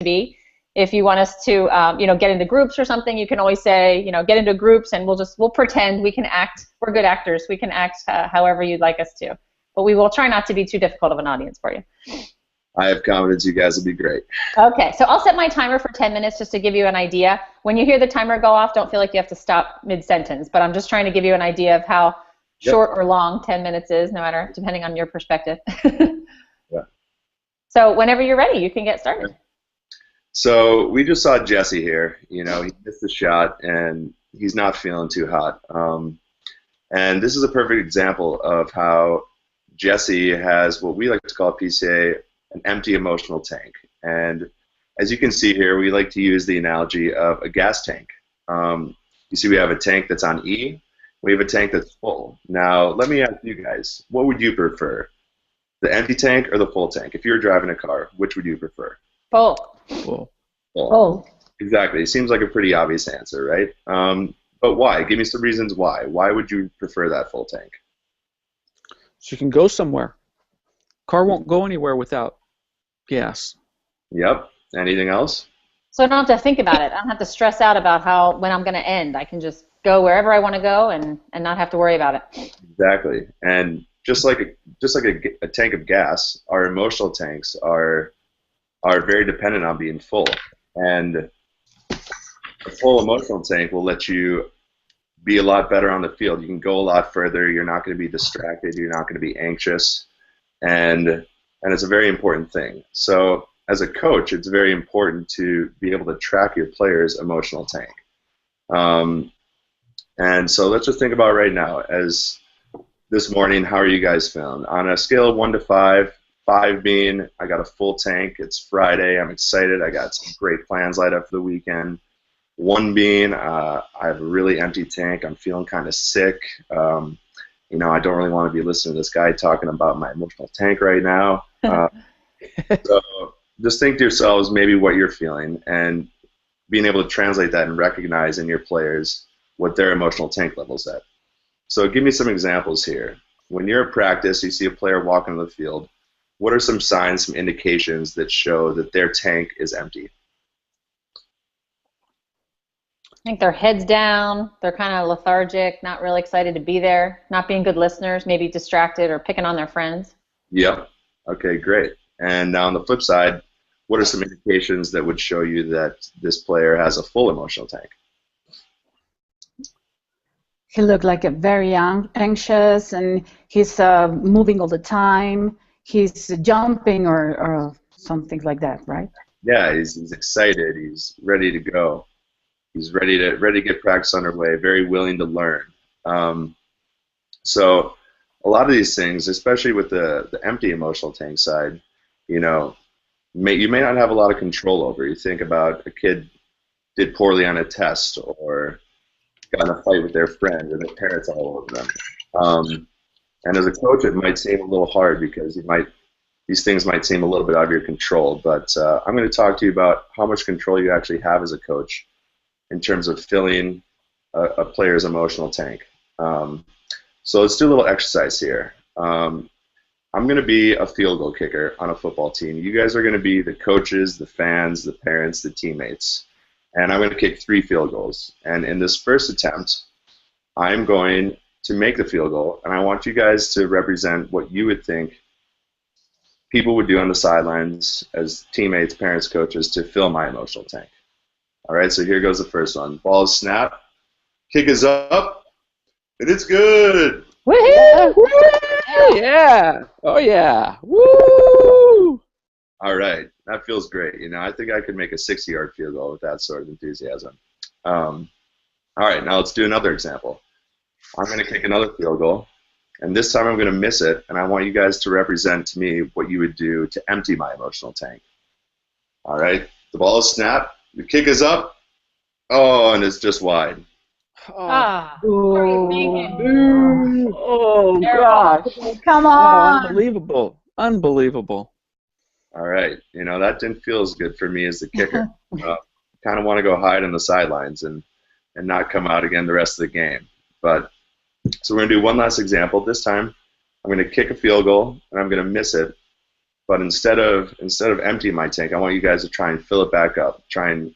be. If you want us to, get into groups or something, you can always say, get into groups, and we'll pretend we can act. We're good actors. We can act however you'd like us to. But we will try not to be too difficult of an audience for you. I have confidence you guys will be great. Okay, so I'll set my timer for 10 minutes just to give you an idea. When you hear the timer go off, don't feel like you have to stop mid-sentence, but I'm just trying to give you an idea of how short or long 10 minutes is, no matter, depending on your perspective. Yeah. So whenever you're ready, you can get started. So we just saw Jesse here. He missed the shot, and he's not feeling too hot. And this is a perfect example of how Jesse has what we like to call PCA an empty emotional tank. And as you can see here, we like to use the analogy of a gas tank. You see we have a tank that's on E. We have a tank that's full. Now, let me ask you guys, what would you prefer? The empty tank or the full tank? If you were driving a car, which would you prefer? Full. Full. Full. Exactly. It seems like a pretty obvious answer, right? But why? Give me some reasons why. Why would you prefer that full tank? So you can go somewhere. Car won't go anywhere without gas. Yep. Anything else? So I don't have to think about it. I don't have to stress out about when I'm going to end. I can just go wherever I want to go and not have to worry about it. Exactly. And just like a tank of gas, our emotional tanks are very dependent on being full. And a full emotional tank will let you be a lot better on the field. You can go a lot further. You're not going to be distracted. You're not going to be anxious. And it's a very important thing. So as a coach, it's very important to be able to track your players' emotional tank. And so let's just think about right now. As this morning, how are you guys feeling? On a scale of 1 to 5, 5 being I got a full tank, it's Friday, I'm excited, I got some great plans lined up for the weekend. 1 being I have a really empty tank, I'm feeling kind of sick. I don't really want to be listening to this guy talking about my emotional tank right now. So just think to yourselves maybe what you're feeling and being able to translate that and recognize in your players what their emotional tank level's at. So give me some examples here. When you're at practice, you see a player walking on the field, what are some signs, some indications that show that their tank is empty? I think their head's down, they're kind of lethargic, not really excited to be there, not being good listeners, maybe distracted or picking on their friends. Yep. Okay, great. And on the flip side, what are some indications that would show you that this player has a full emotional tank? He looked like a very anxious, and he's moving all the time. He's jumping or something like that, right? Yeah, he's excited. He's ready to go. He's ready to get practice underway. Very willing to learn. So a lot of these things, especially with the empty emotional tank side, you may not have a lot of control over. You think about a kid did poorly on a test or got in a fight with their friend and their parents all over them. And as a coach, it might seem a little hard because these things might seem a little bit out of your control. But I'm going to talk to you about how much control you actually have as a coach in terms of filling a player's emotional tank. So let's do a little exercise here. I'm going to be a field goal kicker on a football team. You guys are going to be the coaches, the fans, the parents, the teammates. And I'm going to kick 3 field goals. And in this first attempt, I'm going to make the field goal, and I want you guys to represent what you would think people would do on the sidelines as teammates, parents, coaches to fill my emotional tank. All right, so here goes the first one. Ball is snapped, kick is up, and it's good. Woohoo! Yeah! Oh yeah! Woo! All right, that feels great. I think I could make a 60-yard field goal with that sort of enthusiasm. All right, now let's do another example. I'm going to kick another field goal, and this time I'm going to miss it, and I want you guys to represent to me what you would do to empty my emotional tank. All right, the ball is snapped, the kick is up, and it's just wide. Oh gosh! Come on! Unbelievable! Unbelievable! All right, that didn't feel as good for me as the kicker. Kind of want to go hide on the sidelines and not come out again the rest of the game. But so we're going to do one last example. This time I'm going to kick a field goal, and I'm going to miss it. But instead of emptying my tank, I want you guys to try and fill it back up. Try and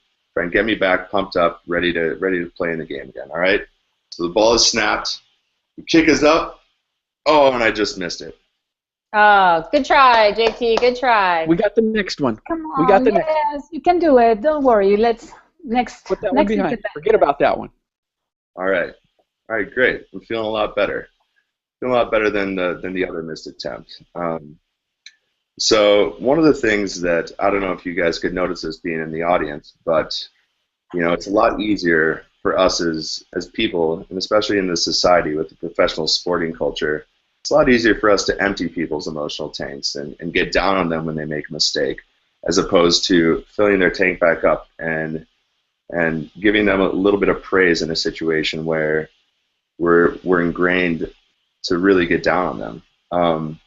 get me back pumped up, ready to play in the game again. All right. So the ball is snapped. The kick is up. Oh, and I just missed it. Oh, good try, JT. Good try. We got the next one. Come on. We got the next. Yes, you can do it. Don't worry. Let's next. Put that one next behind. Forget about that one. All right, great. I'm feeling a lot better. Feeling a lot better than the other missed attempt. So one of the things that I don't know if you guys could notice this being in the audience, but it's a lot easier for us as people, and especially in this society with the professional sporting culture. It's a lot easier for us to empty people's emotional tanks and get down on them when they make a mistake, as opposed to filling their tank back up and giving them a little bit of praise in a situation where we're ingrained to really get down on them.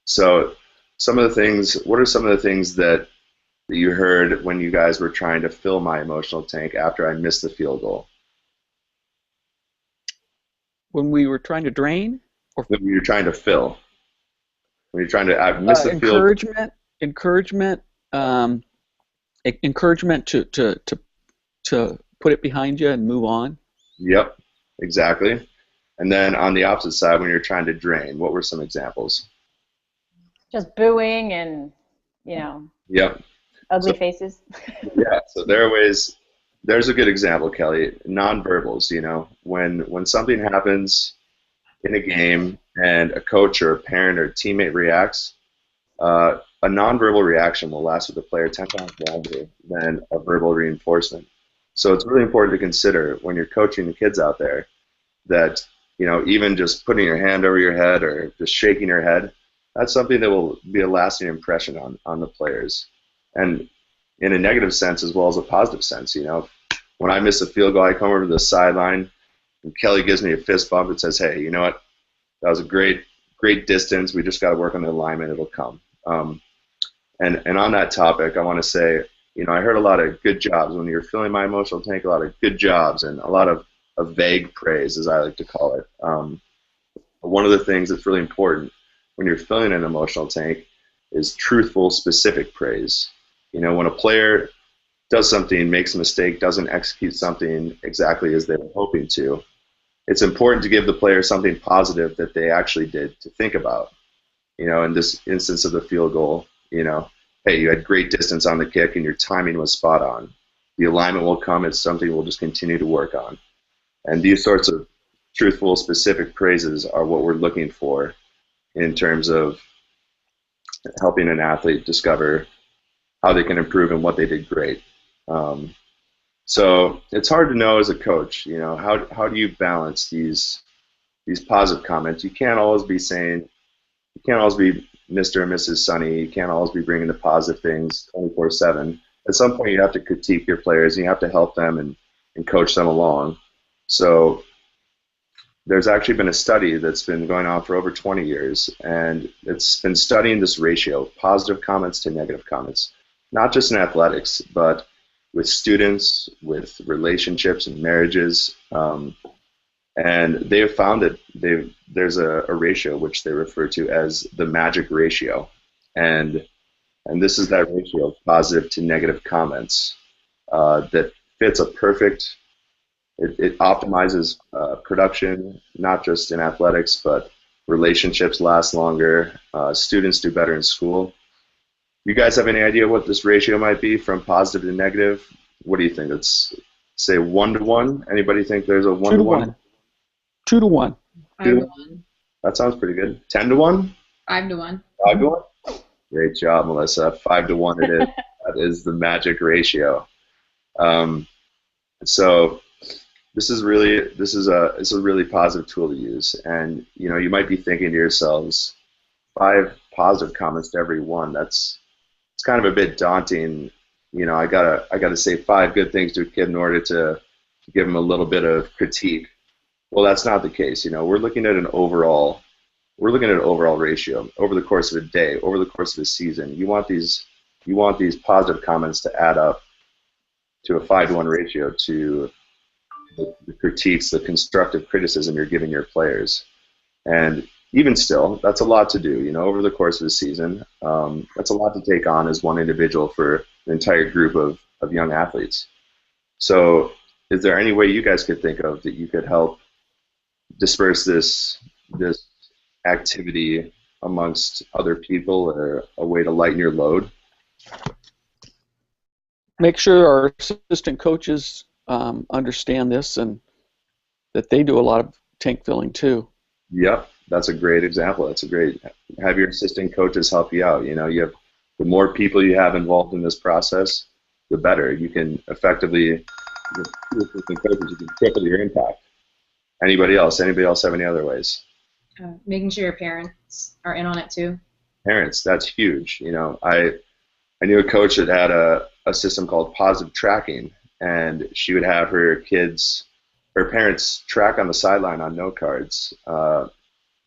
So some of the things, what are some of the things that you heard when you guys were trying to fill my emotional tank after I missed the field goal? When we were trying to drain? When you're trying to fill. When you're trying to miss the field. Encouragement to put it behind you and move on. Yep, exactly. And then on the opposite side, when you're trying to drain, what were some examples? Just booing and, Yep. ugly faces. Yeah, so there are ways. There's a good example, Kelly. Nonverbals, when something happens in a game and a coach or a parent or a teammate reacts, a nonverbal reaction will last with the player 10 times longer than a verbal reinforcement. So it's really important to consider when you're coaching the kids out there that, even just putting your hand over your head or just shaking your head, that's something that will be a lasting impression on the players. And in a negative sense as well as a positive sense, when I miss a field goal, I come over to the sideline and Kelly gives me a fist bump and says, hey, you know what? That was a great distance. We just got to work on the alignment. It'll come. And on that topic, I want to say, I heard a lot of good jobs when you're filling my emotional tank, a lot of good jobs and a lot of vague praise, as I like to call it. One of the things that's really important when you're filling an emotional tank is truthful, specific praise. When a player does something, makes a mistake, doesn't execute something exactly as they were hoping to, it's important to give the player something positive that they actually did to think about. In this instance of the field goal, hey, you had great distance on the kick and your timing was spot on. The alignment will come. It's something we'll just continue to work on. And these sorts of truthful, specific praises are what we're looking for in terms of helping an athlete discover how they can improve and what they did great. So it's hard to know as a coach, how do you balance these positive comments? You can't always be saying, you can't always be Mr. and Mrs. Sunny. You can't always be bringing the positive things 24/7. At some point, you have to critique your players, and you have to help them and coach them along. So there's actually been a study that's been going on for over 20 years, and it's been studying this ratio, positive comments to negative comments, not just in athletics, but with students, with relationships and marriages. And they have found that there's a ratio which they refer to as the magic ratio. And this is that ratio of positive to negative comments that fits a perfect, it optimizes production, not just in athletics, but relationships last longer, students do better in school. You guys have any idea what this ratio might be from positive to negative? What do you think? Let's say 1-to-1. Anybody think there's a 1-to-1? 2-to-1. 5-to-1. That sounds pretty good. 10-to-1? 5-to-1. 5-to-1? Great job, Melissa. 5-to-1 it is. That is the magic ratio. So it's a really positive tool to use. And you might be thinking to yourselves, 5 positive comments to every one. It's kind of a bit daunting. I gotta say 5 good things to a kid in order to give him a little bit of critique. Well, that's not the case. We're looking at an overall ratio over the course of a day, over the course of a season. You want these positive comments to add up to a 5-to-1 ratio to the critiques, the constructive criticism you're giving your players. And even still, that's a lot to do, you know, over the course of the season. That's a lot to take on as one individual for an entire group of young athletes. So is there any way you guys could think of that you could help disperse this activity amongst other people, or a way to lighten your load? Make sure our assistant coaches understand this and that they do a lot of tank filling too. Yep, that's a great example. That's a great, have your assistant coaches help you out. You know, you have, the more people you have involved in this process, the better. You can effectively, with assistant coaches, you can triple your impact. Anybody else? Anybody else have any other ways? Making sure your parents are in on it too. Parents, that's huge. You know, I knew a coach that had a system called positive tracking, and she would have her parents track on the sideline on note cards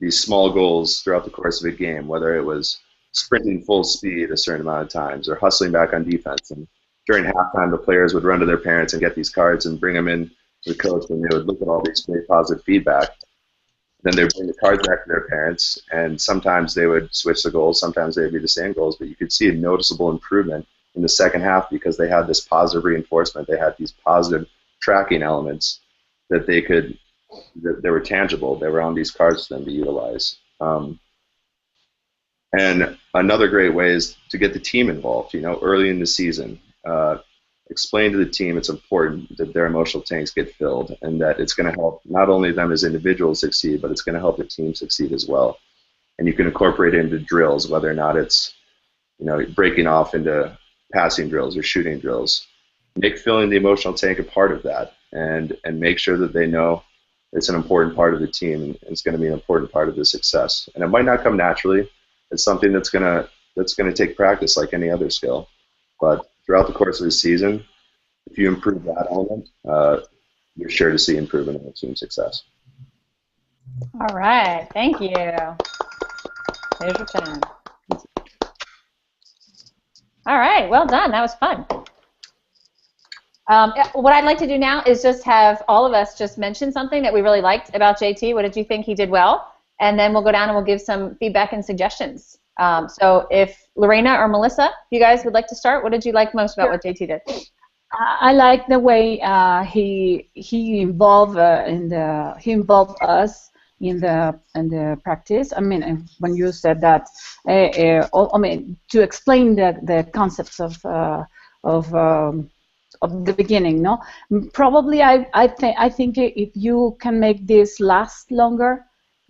these small goals throughout the course of a game, whether it was sprinting full speed a certain amount of times or hustling back on defense. And during halftime, the players would run to their parents and get these cards and bring them in to the coach, and they would look at all these great positive feedback. Then they would bring the cards back to their parents, and sometimes they would switch the goals, sometimes they would be the same goals, but you could see a noticeable improvement in the second half because they had this positive reinforcement. They had these positive tracking elements that they were tangible. They were on these cards for them to utilize. And another great way is to get the team involved, you know, early in the season. Explain to the team it's important that their emotional tanks get filled, and that it's going to help not only them as individuals succeed, but it's going to help the team succeed as well. And you can incorporate it into drills, whether or not it's, you know, breaking off into passing drills or shooting drills. Make filling the emotional tank a part of that, and make sure that they know it's an important part of the team, and it's going to be an important part of the success. And it might not come naturally. It's something that's going to take practice like any other skill. But throughout the course of the season, if you improve that element, you're sure to see improvement in the team success. All right, thank you. There's your time. All right, well done. That was fun. What I'd like to do now is just have all of us just mention something that we really liked about JT. What did you think he did well? And then we'll go down and we'll give some feedback and suggestions. So if Lorena or Melissa, you guys would like to start, what did you like most about what JT did? I like the way he involved us in the practice. I mean, when you said that, I mean, to explain the concepts of the beginning, no? Probably I think if you can make this last longer,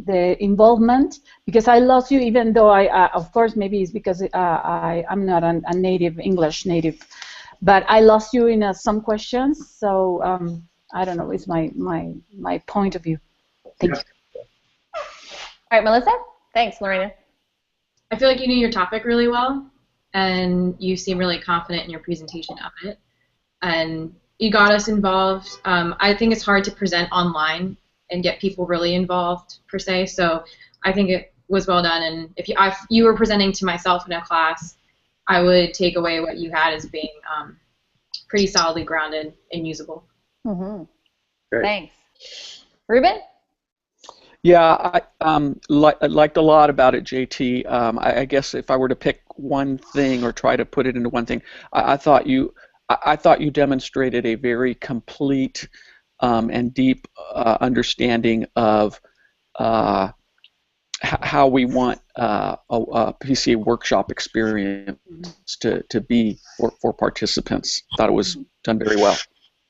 the involvement, because I lost you, even though I of course maybe it's because I'm not a native English native, but I lost you in some questions. So I don't know. It's my point of view. Thank you. All right, Melissa. Thanks, Lorena. I feel like you knew your topic really well, and you seem really confident in your presentation of it, and you got us involved. I think it's hard to present online and get people really involved, per se, so I think it was well done, and if you were presenting to myself in a class, I would take away what you had as being pretty solidly grounded and usable. Mm-hmm. Thanks. Ruben? Yeah, I liked a lot about it, JT. I guess if I were to pick one thing or try to put it into one thing, I thought you demonstrated a very complete and deep understanding of how we want a PCA workshop experience to be for participants. Thought it was done very well.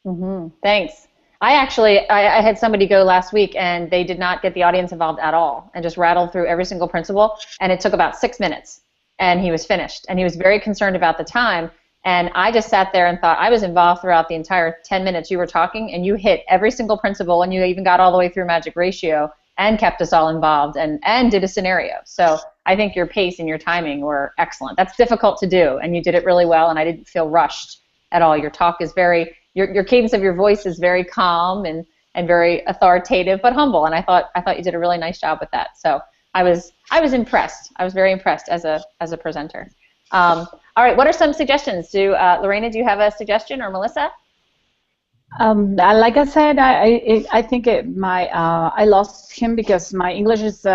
Mm-hmm. Thanks. I had somebody go last week, and they did not get the audience involved at all, and just rattled through every single principle, and it took about 6 minutes, and he was finished, and he was very concerned about the time. And I just sat there and thought, I was involved throughout the entire 10 minutes you were talking, and you hit every single principle, and you even got all the way through magic ratio and kept us all involved and did a scenario. So I think your pace and your timing were excellent. That's difficult to do, and you did it really well, and I didn't feel rushed at all. Your talk is your cadence of your voice is very calm and very authoritative but humble, and I thought you did a really nice job with that. So I was impressed. I was very impressed as a presenter. All right, what are some suggestions? Lorena, do you have a suggestion, or Melissa? Like I said, I think I lost him because my English is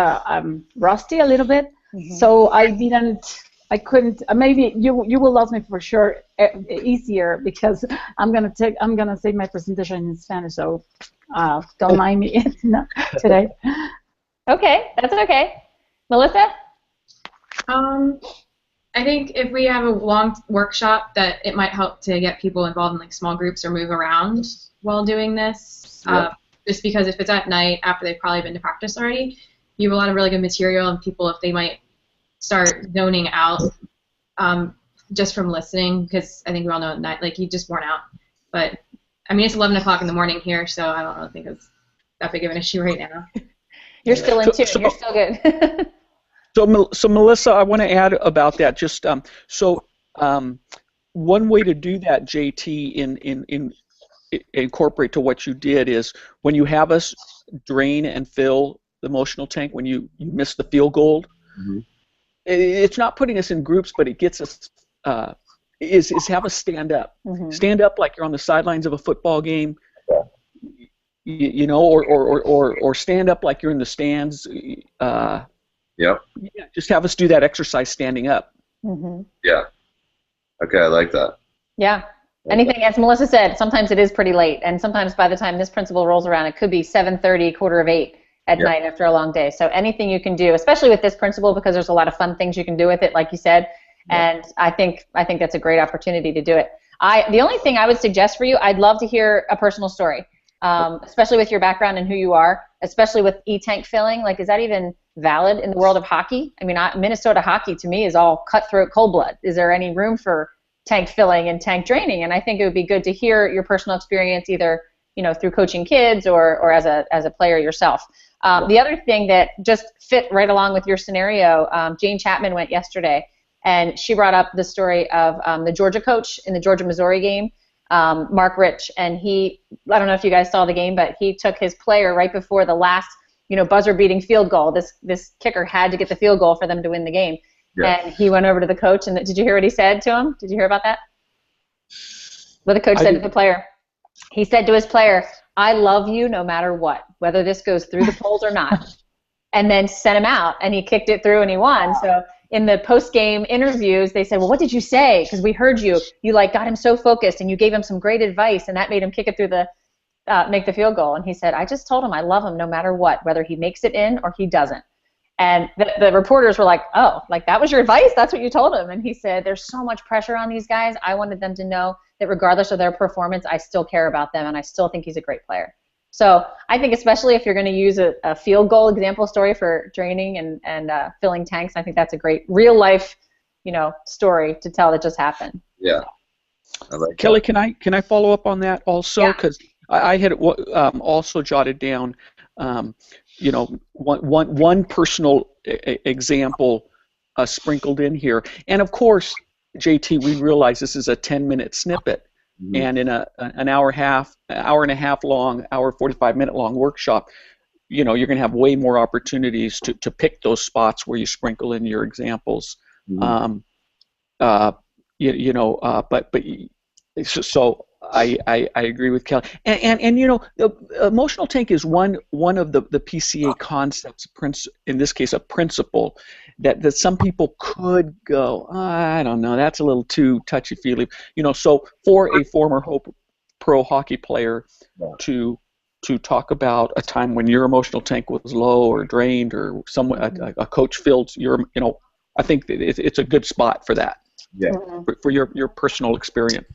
rusty a little bit. So I couldn't. Maybe you will lose me for sure easier because I'm gonna say my presentation in Spanish. So don't mind me today. Okay, that's okay. Melissa? I think if we have a long workshop, that it might help to get people involved in like small groups or move around while doing this. Just because if it's at night after they've probably been to practice already, you have a lot of really good material, and people, if they might start zoning out just from listening, because I think we all know at night, like, you just worn out. But I mean, it's 11 o'clock in the morning here, so I don't really think it's that big of an issue right now. You're still in tune. You're still good. So Melissa, I want to add about that. Just one way to do that, JT, in incorporate to what you did is when you have us drain and fill the emotional tank when you miss the field goal. It's not putting us in groups, but it gets us is have us stand up. Stand up like you're on the sidelines of a football game. You know, or stand up like you're in the stands. Yep. Yeah, just have us do that exercise standing up. Yeah. Okay, I like that. Yeah. Anything, as Melissa said, sometimes it is pretty late, and sometimes by the time this principal rolls around, it could be 7:30, 7:45 at night after a long day. So anything you can do, especially with this principal, because there's a lot of fun things you can do with it, like you said, and I think that's a great opportunity to do it. The only thing I would suggest for you, I'd love to hear a personal story, especially with your background and who you are, especially with e-tank filling. Like, is that even valid in the world of hockey? I mean, Minnesota hockey to me is all cutthroat cold blood. Is there any room for tank filling and tank draining? And I think it would be good to hear your personal experience, either through coaching kids or as a player yourself. The other thing that just fit right along with your scenario, Jane Chapman went yesterday, and she brought up the story of the Georgia coach in the Georgia-Missouri game, Mark Rich, and I don't know if you guys saw the game, but he took his player right before the last buzzer-beating field goal. This kicker had to get the field goal for them to win the game. Yeah. And he went over to the coach, and did you hear what he said to him? Did you hear about that? What the coach said to the player? He said to his player, "I love you no matter what, whether this goes through the polls or not," and then sent him out, and he kicked it through, and he won. So in the post-game interviews, they said, "Well, what did you say? Because we heard you. You got him so focused, and you gave him some great advice, and that made him kick it through make the field goal." And he said, "I just told him I love him no matter what, whether he makes it in or he doesn't." And the reporters were like, "Oh, like that was your advice? That's what you told him?" And he said, "There's so much pressure on these guys. I wanted them to know that regardless of their performance, I still care about them, and I still think he's a great player." So I think especially if you're going to use a field goal example story for draining and filling tanks, I think that's a great real life, story to tell that just happened. Yeah. I like Kelly, that. can I follow up on that also? Because I had also jotted down, one personal example sprinkled in here, and of course, JT, we realize this is a 10-minute snippet, and in an hour and a half long, 45-minute long workshop, you're going to have way more opportunities to pick those spots where you sprinkle in your examples. So I agree with Kelly, and the emotional tank is one of the PCA concepts, in this case a principle that some people could go, I don't know, that's a little too touchy-feely, so for a former pro hockey player to talk about a time when your emotional tank was low or drained or a coach filled I think it's a good spot for that. Yeah. For your personal experience.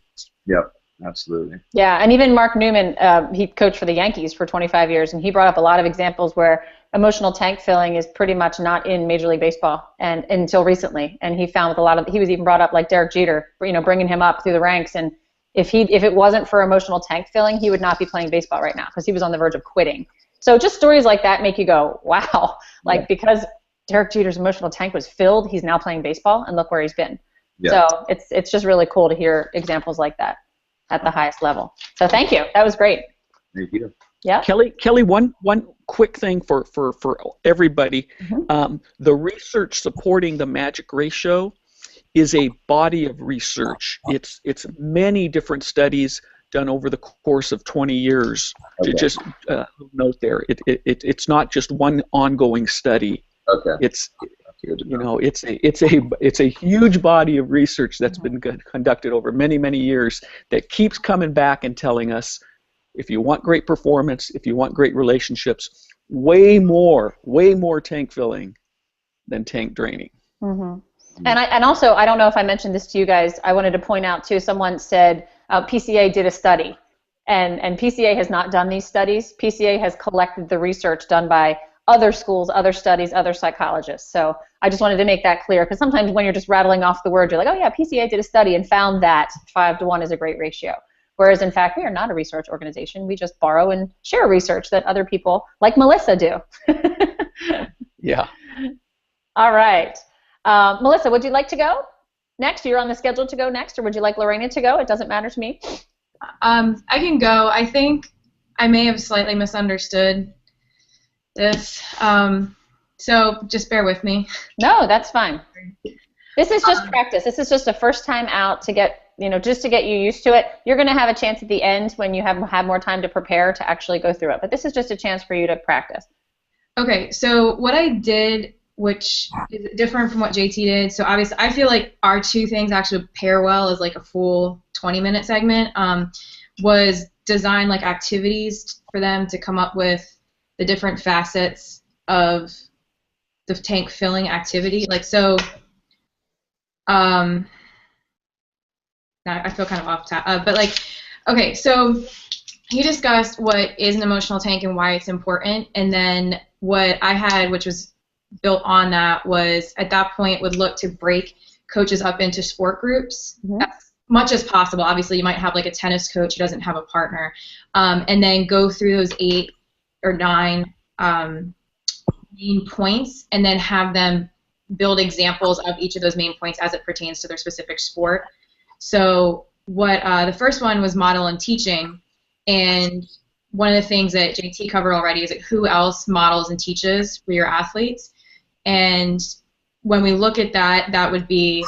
Yep. Absolutely. Yeah, and even Mark Newman, he coached for the Yankees for 25 years, and he brought up a lot of examples where emotional tank filling is pretty much not in Major League Baseball and until recently. And he found with he was even brought up like Derek Jeter, bringing him up through the ranks. And if it wasn't for emotional tank filling, he would not be playing baseball right now because he was on the verge of quitting. So just stories like that make you go, wow, because Derek Jeter's emotional tank was filled, he's now playing baseball, and look where he's been. Yeah. So it's just really cool to hear examples like that at the highest level. So thank you. That was great. Thank you. Yeah. Kelly, one quick thing for everybody. The research supporting the magic ratio is a body of research. It's many different studies done over the course of 20 years. Okay. Just note there, it's not just one ongoing study. Okay. It's it's a huge body of research that's been conducted over many years that keeps coming back and telling us, if you want great performance, if you want great relationships, way more tank filling than tank draining. Mm-hmm. And also, I don't know if I mentioned this to you guys, I wanted to point out too, someone said PCA did a study, and PCA has not done these studies. PCA has collected the research done by other schools, other studies, other psychologists. So I just wanted to make that clear, because sometimes when you're just rattling off the word, you're like, oh yeah, PCA did a study and found that 5-to-1 is a great ratio. Whereas in fact, we are not a research organization. We just borrow and share research that other people like Melissa do. Yeah. All right. Melissa, would you like to go next? You're on the schedule to go next, or would you like Lorena to go? It doesn't matter to me. I can go. I think I may have slightly misunderstood this, so just bear with me. No, that's fine. This is just practice. This is just a first time out to get, just to get you used to it. You're going to have a chance at the end when you have more time to prepare to actually go through it. But this is just a chance for you to practice. Okay, so what I did, which is different from what JT did, so obviously I feel like our two things actually pair well as like a full 20-minute segment, was design like activities for them to come up with the different facets of the tank filling activity. Like, so, now I feel kind of off top, but like, okay, so he discussed what is an emotional tank and why it's important, and then what I had, which was built on that, was at that point would look to break coaches up into sport groups as much as possible. Obviously, you might have like a tennis coach who doesn't have a partner, and then go through those 8 or 9 main points, and then have them build examples of each of those main points as it pertains to their specific sport. So what the first one was model and teaching, and one of the things that JT covered already is like who else models and teaches for your athletes. And when we look at that, that would be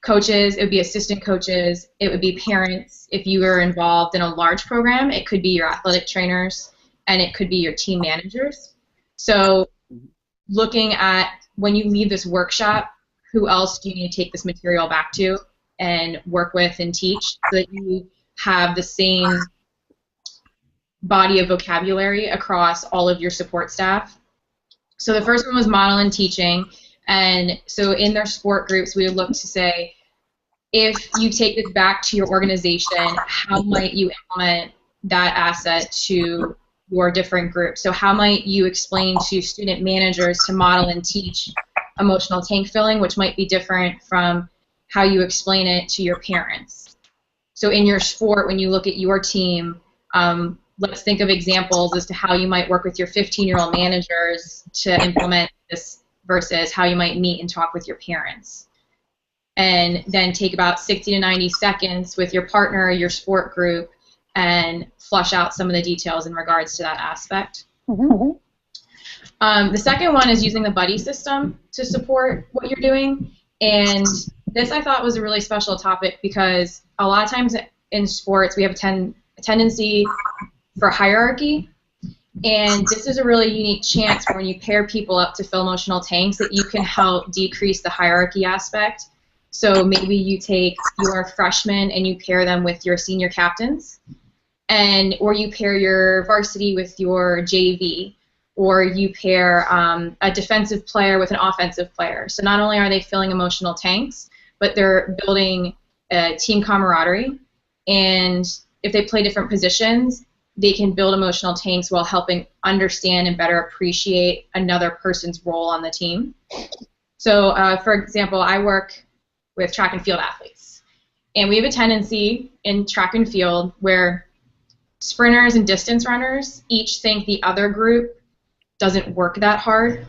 coaches, it would be assistant coaches, it would be parents. If you were involved in a large program, it could be your athletic trainers, and it could be your team managers. So looking at when you leave this workshop, who else do you need to take this material back to and work with and teach, so that you have the same body of vocabulary across all of your support staff. So the first one was model and teaching, and so in their sport groups we would look to say, if you take this back to your organization, how might you implement that asset to your different groups? So how might you explain to student managers to model and teach emotional tank filling, which might be different from how you explain it to your parents? So in your sport, when you look at your team, let's think of examples as to how you might work with your 15-year-old managers to implement this versus how you might meet and talk with your parents. And then take about 60 to 90 seconds with your partner or your sport group and flush out some of the details in regards to that aspect. The second one is using the buddy system to support what you're doing. And this I thought was a really special topic, because a lot of times in sports we have a tendency for hierarchy, and this is a really unique chance when you pair people up to fill emotional tanks that you can help decrease the hierarchy aspect. So maybe you take your freshmen and you pair them with your senior captains, or you pair your varsity with your JV, or you pair a defensive player with an offensive player. So not only are they filling emotional tanks, but they're building team camaraderie, and if they play different positions, they can build emotional tanks while helping understand and better appreciate another person's role on the team. So, for example, I work with track and field athletes, and we have a tendency in track and field where sprinters and distance runners each think the other group doesn't work that hard.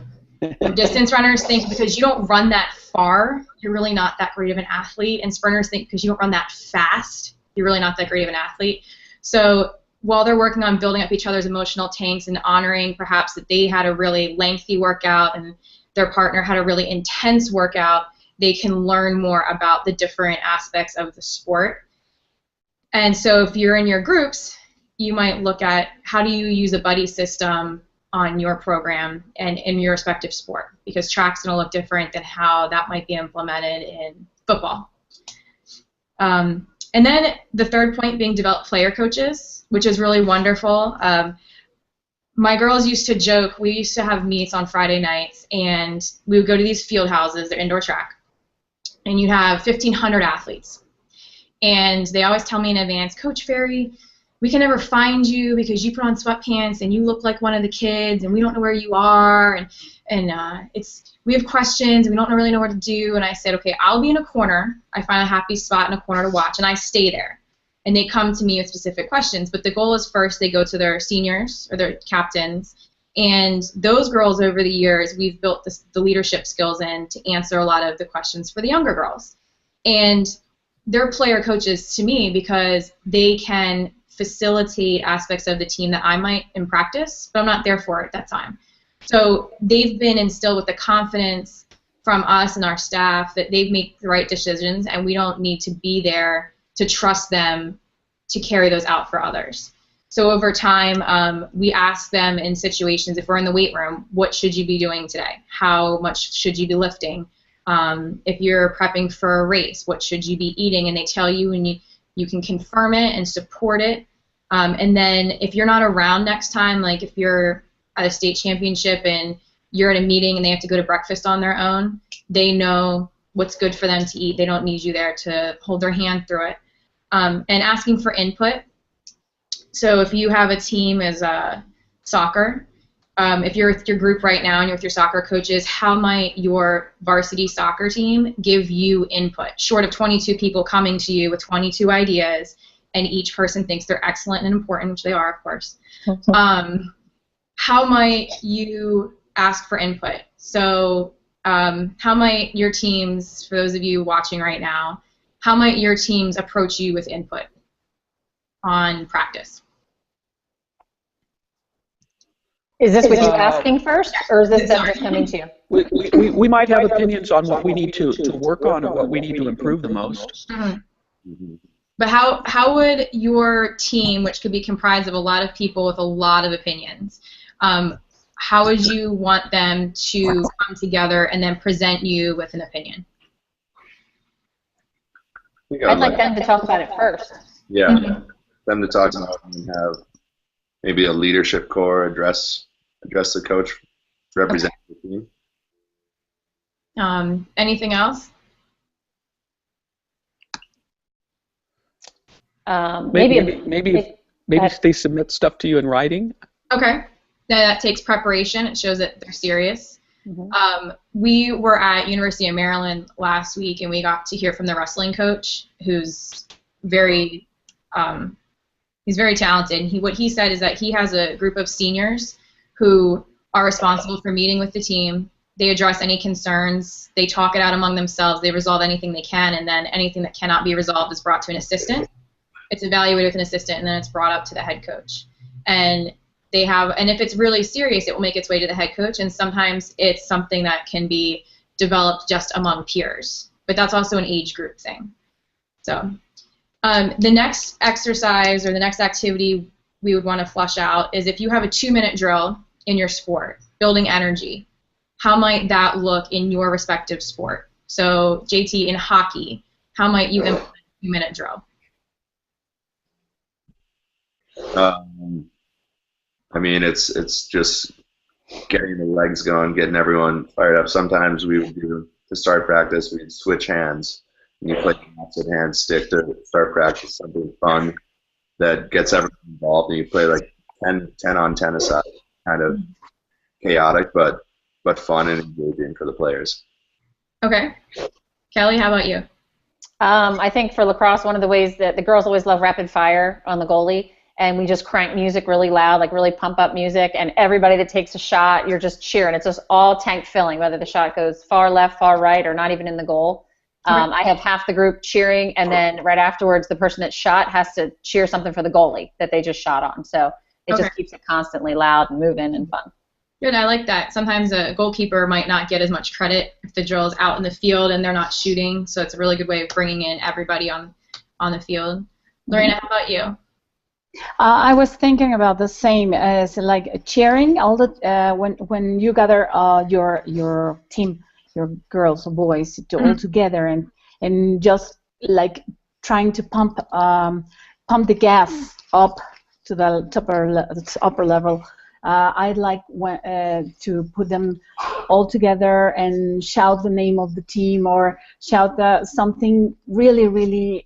Distance runners think because you don't run that far, you're really not that great of an athlete, and sprinters think because you don't run that fast, you're really not that great of an athlete. So while they're working on building up each other's emotional tanks and honoring perhaps that they had a really lengthy workout and their partner had a really intense workout, they can learn more about the different aspects of the sport. And so if you're in your groups, you might look at how do you use a buddy system on your program and in your respective sport, because track's going to look different than how that might be implemented in football. And then the third point being develop player coaches, which is really wonderful. My girls used to joke, we used to have meets on Friday nights, and we would go to these field houses, they're indoor track, and you'd have 1,500 athletes. And they always tell me in advance, Coach Ferry, we can never find you because you put on sweatpants and you look like one of the kids and we don't know where you are, and we have questions and we don't really know what to do. And I said, okay, I'll be in a corner. I find a happy spot in a corner to watch, and I stay there. And they come to me with specific questions. But the goal is first they go to their seniors or their captains. And those girls over the years, we've built the leadership skills in to answer a lot of the questions for the younger girls. And they're player coaches to me because they can facilitate aspects of the team that I might in practice, but I'm not there for it at that time. So they've been instilled with the confidence from us and our staff that they make the right decisions, and we don't need to be there to trust them to carry those out for others. So over time, we ask them in situations, if we're in the weight room, what should you be doing today? How much should you be lifting? If you're prepping for a race, what should you be eating? And they tell you, and you can confirm it and support it. And then if you're not around next time, like if you're at a state championship and you're at a meeting and they have to go to breakfast on their own, they know what's good for them to eat. They don't need you there to hold their hand through it. And asking for input. So if you have a team as soccer, if you're with your group right now and you're with your soccer coaches, how might your varsity soccer team give you input? Short of 22 people coming to you with 22 ideas, and each person thinks they're excellent and important, which they are, of course. How might you ask for input? So how might your teams, for those of you watching right now, how might your teams approach you with input on practice? Is this with you asking first, or is this them just coming to you? We might have opinions on what we need to work on or what we need to improve the most. Mm-hmm. But how would your team, which could be comprised of a lot of people with a lot of opinions, how would you want them to come together and then present you with an opinion? I'd like them to talk about it first. Yeah, them to talk about it and have maybe a leadership core address the coach, represent the team. Anything else? Maybe they submit stuff to you in writing. Okay, that takes preparation. It shows that they're serious. Mm-hmm. We were at University of Maryland last week, and we got to hear from the wrestling coach, who's very he's very talented. What he said is that he has a group of seniors who are responsible for meeting with the team. They address any concerns. They talk it out among themselves. They resolve anything they can, and then anything that cannot be resolved is brought to an assistant. It's evaluated with an assistant, and then it's brought up to the head coach. And if it's really serious, it will make its way to the head coach, and sometimes it's something that can be developed just among peers. But that's also an age group thing. So the next exercise or the next activity we would want to flush out is if you have a 2-minute drill in your sport, building energy, how might that look in your respective sport? So JT, in hockey, how might you implement a 2-minute drill? I mean, it's just getting the legs going, getting everyone fired up. Sometimes we would do, to start practice, we'd switch hands. And you play opposite hand stick to start practice, something fun that gets everyone involved. And you play like 10 on 10 aside, kind of chaotic, but fun and engaging for the players. Okay. Kelly, how about you? I think for lacrosse, one of the ways that the girls always love rapid fire on the goalie, and we just crank music really loud, like really pump up music, and everybody that takes a shot, you're just cheering. It's just all tank filling, whether the shot goes far left, far right, or not even in the goal. I have half the group cheering, and then right afterwards, the person that shot has to cheer something for the goalie that they just shot on. So it just keeps it constantly loud and moving and fun. Good, I like that. Sometimes a goalkeeper might not get as much credit if the drill is out in the field and they're not shooting, so it's a really good way of bringing in everybody on the field. Lorena, how about you? I was thinking about the same as like cheering all the when you gather your team, your girls or boys all together and just like trying to pump the gas up to the upper level. I'd like to put them all together and shout the name of the team or shout something really, really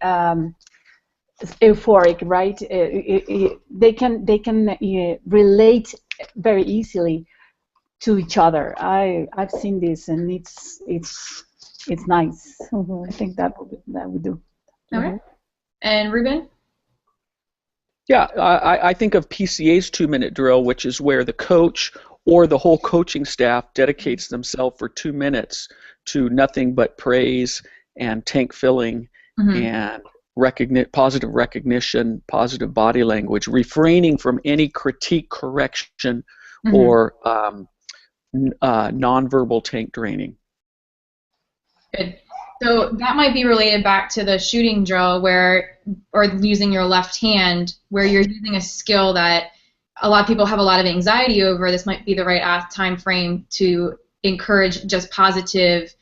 euphoric, right? They can relate very easily to each other. I've seen this and it's nice. I think that would do. Okay. And Ruben? Yeah, I think of PCA's 2-minute drill, which is where the coach or the whole coaching staff dedicates themselves for 2 minutes to nothing but praise and tank filling and positive recognition, positive body language, refraining from any critique, correction, or nonverbal tank draining. Good. So that might be related back to the shooting drill or using your left hand, where you're using a skill that a lot of people have a lot of anxiety over. This might be the right time frame to encourage just positive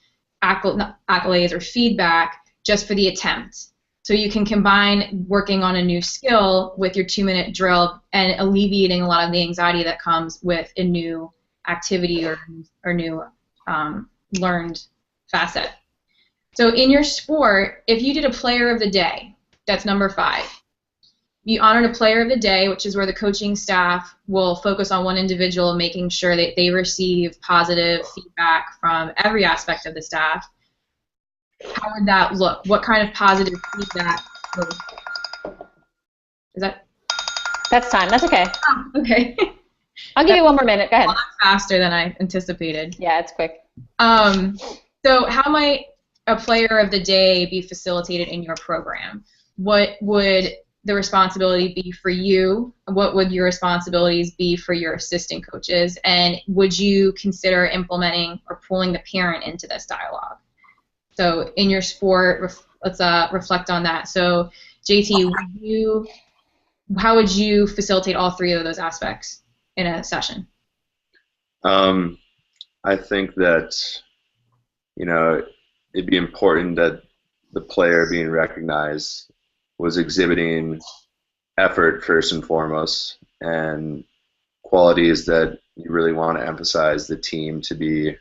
accolades or feedback just for the attempt. So you can combine working on a new skill with your 2-minute drill and alleviating a lot of the anxiety that comes with a new activity or new learned facet. So in your sport, if you did a player of the day, that's number 5. You honored a player of the day, which is where the coaching staff will focus on one individual, making sure that they receive positive feedback from every aspect of the staff. How would that look? What kind of positive feedback? Is that? That's time. That's okay. Oh, okay. I'll give you one more minute. Go ahead. A lot faster than I anticipated. Yeah, it's quick. So how might a player of the day be facilitated in your program? What would the responsibility be for you? What would your responsibilities be for your assistant coaches? And would you consider implementing or pulling the parent into this dialogue? So in your sport, let's reflect on that. So JT, how would you facilitate all 3 of those aspects in a session? I think that, it'd be important that the player being recognized was exhibiting effort first and foremost, and qualities that you really want to emphasize the team to be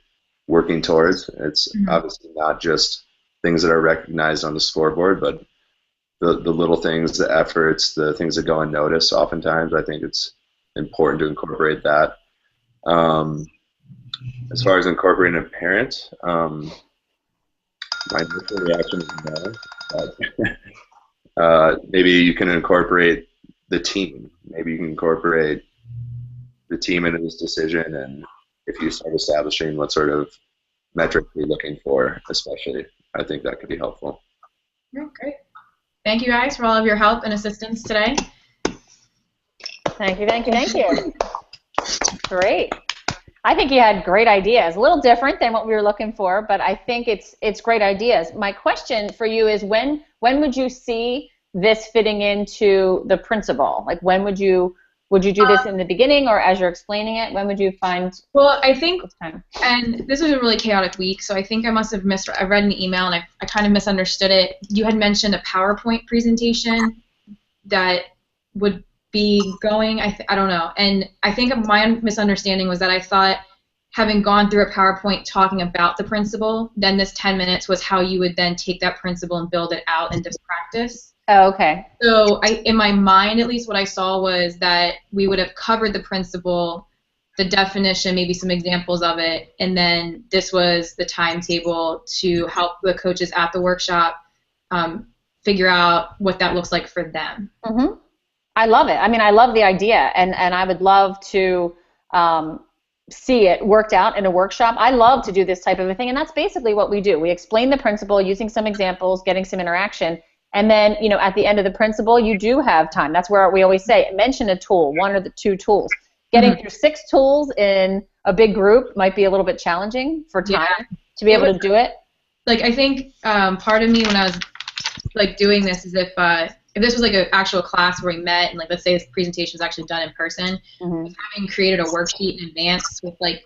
working towards. It's obviously not just things that are recognized on the scoreboard, but the little things, the efforts, the things that go unnoticed oftentimes. I think it's important to incorporate that. As far as incorporating a parent, my initial reaction is no. But maybe you can incorporate the team. Maybe you can incorporate the team into this decision, and if you start establishing what sort of metric you're looking for, especially, I think that could be helpful. Yeah, great. Thank you guys for all of your help and assistance today. Thank you, thank you, thank you. Great. I think you had great ideas. A little different than what we were looking for, but I think it's great ideas. My question for you is when would you see this fitting into the principle? Like when would you do this in the beginning or as you're explaining it? When would you find? Well, I think, and this was a really chaotic week, so I think I must have I read an email and I kind of misunderstood it. You had mentioned a PowerPoint presentation that would be going, I don't know, and I think my misunderstanding was that I thought having gone through a PowerPoint talking about the principle, then this 10 minutes was how you would then take that principle and build it out and just practice. Oh, okay. So in my mind, at least what I saw was that we would have covered the principle, the definition, maybe some examples of it, and then this was the timetable to help the coaches at the workshop figure out what that looks like for them. Mm-hmm. I love it. I mean, I love the idea, and I would love to see it worked out in a workshop. I love to do this type of a thing, and that's basically what we do. We explain the principle using some examples, getting some interaction, and then, at the end of the principle, you do have time. That's where we always say, mention a tool, 1 or the 2 tools. Getting through 6 tools in a big group might be a little bit challenging for time to be able to do it. Like, I think part of me when I was, like, doing this is if if this was like an actual class where we met and like let's say this presentation was actually done in person, having created a worksheet in advance with like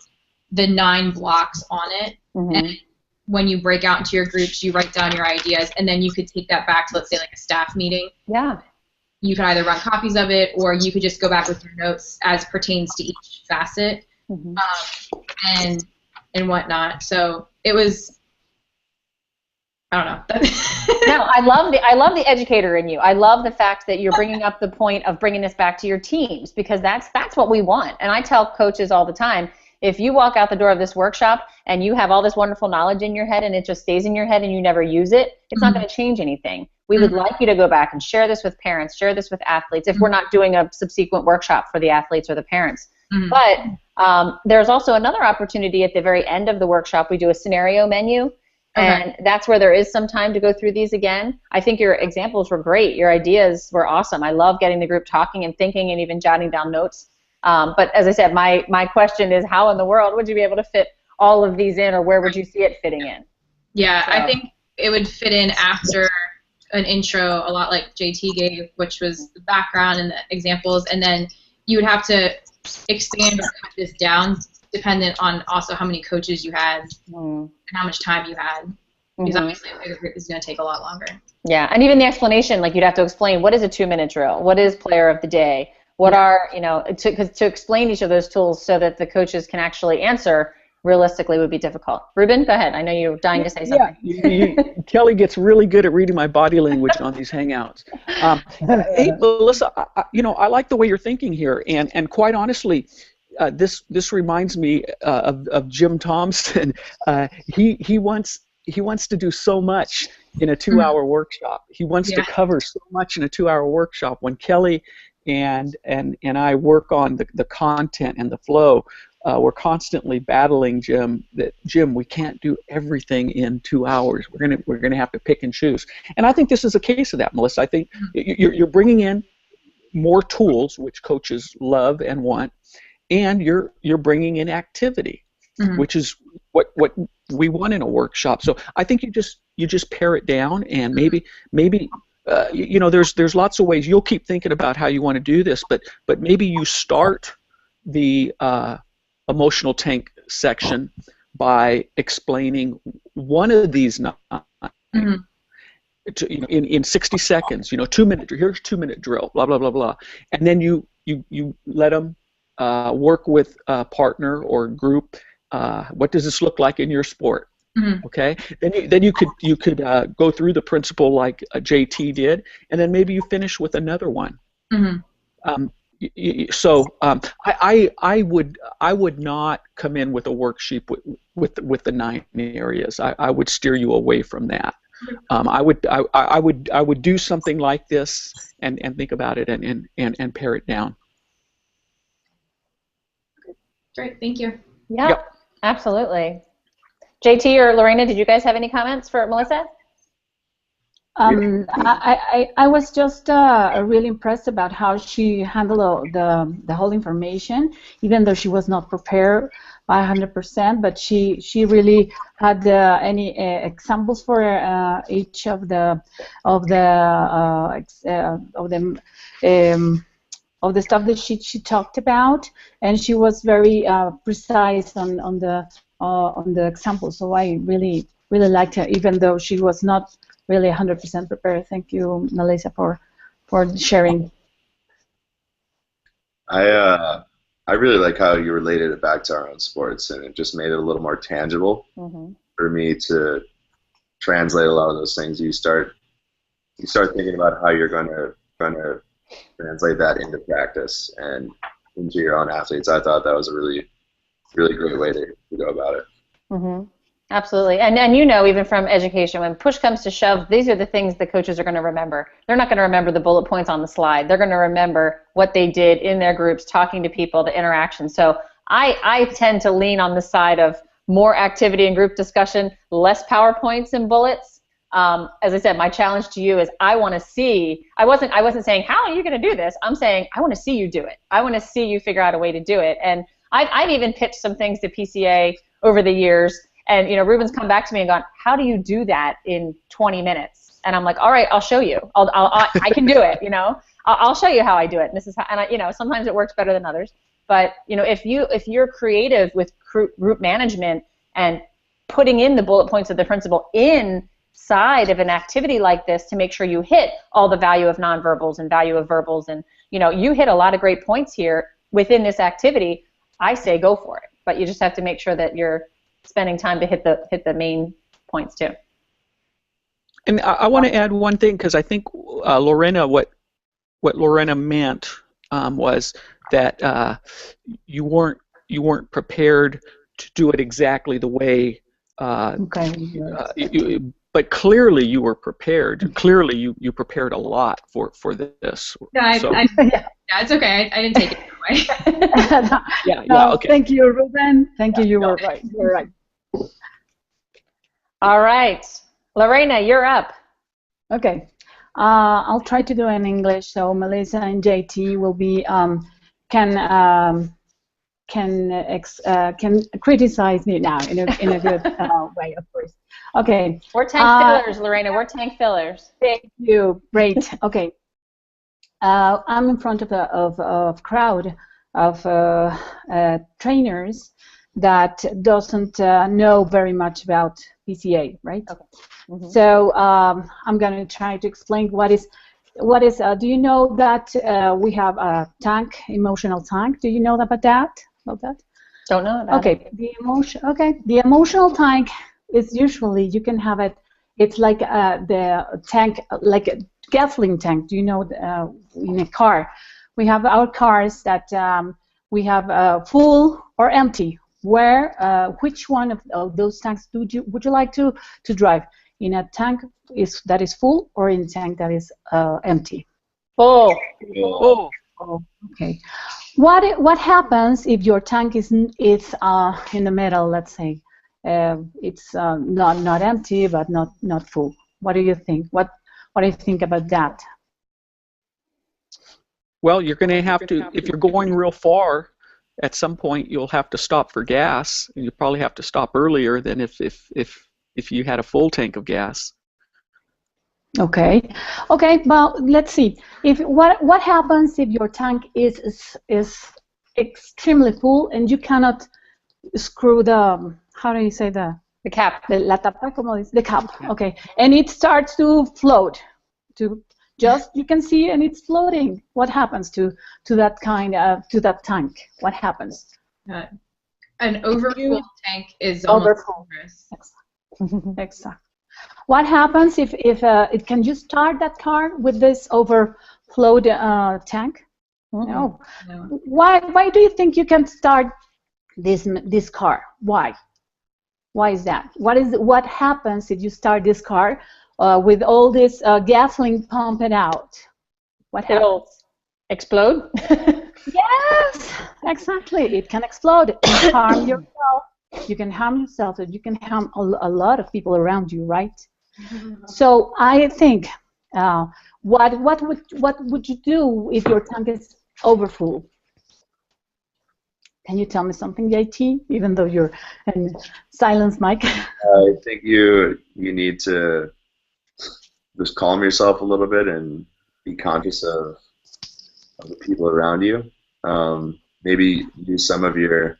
the 9 blocks on it, and when you break out into your groups, you write down your ideas, and then you could take that back to, let's say, like a staff meeting. Yeah. You could either run copies of it, or you could just go back with your notes as pertains to each facet, and whatnot. So it was, I don't know. No, I love the educator in you. I love the fact that you're bringing up the point of bringing this back to your teams, because that's what we want. And I tell coaches all the time, if you walk out the door of this workshop and you have all this wonderful knowledge in your head and it just stays in your head and you never use it, it's not going to change anything. We would like you to go back and share this with parents, share this with athletes, if we're not doing a subsequent workshop for the athletes or the parents. But there's also another opportunity at the very end of the workshop. We do a scenario menu, and that's where there is some time to go through these again. I think your examples were great. Your ideas were awesome. I love getting the group talking and thinking and even jotting down notes. But as I said, my question is, how in the world would you be able to fit all of these in, or where would you see it fitting in? Yeah, so I think it would fit in after an intro, a lot like JT gave, which was the background and the examples, and then you would have to expand or cut this down dependent on also how many coaches you had and how much time you had, because obviously a bigger group is going to take a lot longer. Yeah, and even the explanation, like you'd have to explain, what is a 2-minute drill? What is player of the day? What are, to explain each of those tools so that the coaches can actually answer realistically would be difficult. Ruben, go ahead. I know you're dying to say something. Yeah, Kelly gets really good at reading my body language on these Hangouts. Hey, Melissa, I like the way you're thinking here, and quite honestly, this reminds me of Jim Thompson. He wants to do so much in a 2-hour workshop. He wants to cover so much in a 2-hour workshop. When Kelly and I work on the content and the flow, we're constantly battling Jim we can't do everything in 2 hours. We're gonna have to pick and choose. And I think this is a case of that, Melissa. I think you're bringing in more tools, which coaches love and want, and you're bringing in activity, which is what we want in a workshop. So I think you just pare it down, and maybe there's lots of ways. You'll keep thinking about how you want to do this, but maybe you start the emotional tank section by explaining one of these in 60 seconds. 2-minute. Here's 2-minute drill. Blah blah blah blah, and then you let them work with a partner or group. What does this look like in your sport? Okay. Then you could go through the principle like JT did, and then maybe you finish with another one. So I would not come in with a worksheet with the 9 areas. I would steer you away from that. I would do something like this and think about it and pare it down. Great, thank you. Yep. Absolutely. JT or Lorena, did you guys have any comments for Melissa? I was just really impressed about how she handled the whole information, even though she was not prepared by 100%. But she really had any examples for each of the stuff that she talked about, and she was very precise on the examples. So I really liked her, even though she was not really 100% prepared. Thank you, Melissa, for sharing. I really like how you related it back to our own sports, and it just made it a little more tangible for me to translate a lot of those things. You start thinking about how you're going to translate that into practice and into your own athletes. I thought that was a really, really great way to go about it. Absolutely. And even from education, when push comes to shove, these are the things the coaches are going to remember. They're not going to remember the bullet points on the slide. They're going to remember what they did in their groups, talking to people, the interaction. So I tend to lean on the side of more activity and group discussion, less PowerPoints and bullets. As I said, my challenge to you is I want to see. I wasn't saying, how are you going to do this? I'm saying I want to see you do it. I want to see you figure out a way to do it. And I've even pitched some things to PCA over the years. And Ruben's come back to me and gone, how do you do that in 20 minutes? and I'm like, all right, I'll show you. I can do it. I'll show you how I do it. And this is how, and sometimes it works better than others. But if you're creative with group management and putting in the bullet points of the principal inside of an activity like this to make sure you hit all the value of nonverbals and value of verbals, and you hit a lot of great points here within this activity, I say go for it. But you just have to make sure that you're spending time to hit the main points too. And I want to add one thing, because I think Lorena, what Lorena meant was that you weren't prepared to do it exactly the way. But clearly you were prepared. Clearly you prepared a lot for this. Yeah, yeah, it's okay. I didn't take it that way. Yeah, okay. Thank you, Ruben. Thank you. You were right. You're right. All right, Lorena, you're up. Okay. I'll try to do it in English. So Melissa and JT will be can criticize me now in a good way, of course. Okay. We're tank fillers, Lorena. We're tank fillers. Thank you. Great. Okay. I'm in front of a crowd of trainers that doesn't know very much about PCA, right? Okay. Mm-hmm. So I'm going to try to explain what is. Do you know that we have a tank, emotional tank? Do you know about that? Don't know about it. The emotional tank is usually you can have it. It's like the tank, like a gasoline tank. Do you know in a car? We have our cars that we have full or empty. Which one of those tanks would you like to drive? In a tank that is full, or in a tank that is empty? Full. Oh, okay. What happens if your tank is in the middle? Let's say it's not empty but not full. What do you think? What do you think about that? Well, you're going to have to, if you're going real far, at some point you'll have to stop for gas, and you probably have to stop earlier than if you had a full tank of gas. Okay. Well, let's see. What happens if your tank is extremely full and you cannot screw the, how do you say the cap? La tapa, como dice, the cap. Okay. And it starts to float. You can see, and it's floating. What happens to that tank? What happens? An overfull tank is almost dangerous. Exactly. What happens if can you start that car with this overflowed tank? No. Why do you think you can start this car? Why is that? What happens if you start this car with all this gasoline pumping out? What happens? It'll explode. Yes, exactly. It can explode and harm yourself. You can harm yourself, and you can harm a lot of people around you, right? So I think, what would you do if your tank is overfull? Can you tell me something, JT? Even though you're in silence, Mike. I think you need to just calm yourself a little bit and be conscious of the people around you. Maybe use some of your